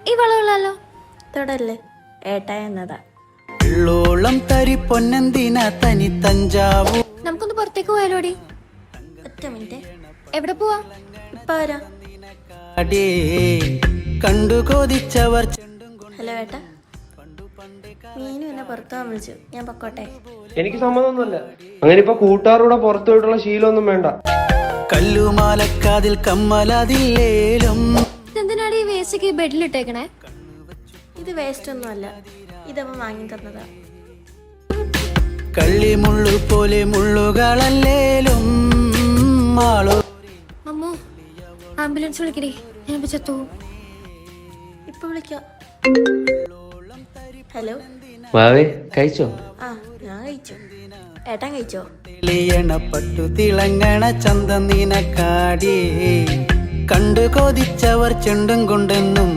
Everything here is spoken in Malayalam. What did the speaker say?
ഈ വളവുള്ളല്ലോ. തൊടല്ലേ, ഏട്ടാ എന്നതാ. ഉള്ളോളം തരി പൊന്നന്തിന തനി തഞ്ചാവൂ. നമുക്കൊന്ന് പുറത്തേക്ക് പോയാലോടി. ഒറ്റ മിനിറ്റ്. എവിടെ പോവാ? ഇപ്പൊ വരാം. കണ്ടു കൊതിച്ചവർ. ഹലോ ഏട്ടാ, മീനു എന്നെ പുറത്തു പോകാൻ വിളിച്ചു. ഞാൻ പൊക്കോട്ടെ? എനിക്ക് സമ്മതമൊന്നുമല്ല. അങ്ങനെ ഇപ്പൊ കൂട്ടുകാരുടെ പുറത്തു പോയിട്ടുള്ള ശീലമൊന്നും വേണ്ട. കല്ലുമാലക്കാതിൽ കമ്മലതില്ലേലും. എന്തിനാടി ഈ വേസ്റ്റ് ബെഡിലിട്ടേക്കണേ? ഇത് വേസ്റ്റ് ഒന്നുമല്ല, ഇതവൻ വാങ്ങി തന്നതാ. കള്ളിമുള്ളു പോലെ മുള്ളുകളല്ലേലും. അമ്മോ, ആംബുലൻസ് വിളിക്കടി, ഞാൻ ഇപ്പൊ ചത്തു. ഇപ്പൊ വിളിക്കാം. ഹലോ. വാവേ, കഴിച്ചോ? ആ, ഞാൻ കഴിച്ചു. ഏട്ടൻ കഴിച്ചോ? പട്ടു തിളങ്ങണ ചന്തം നിനക്കാടിയേ. കണ്ടു കൊതിച്ചവർ ചെണ്ടും കൊണ്ടെന്നും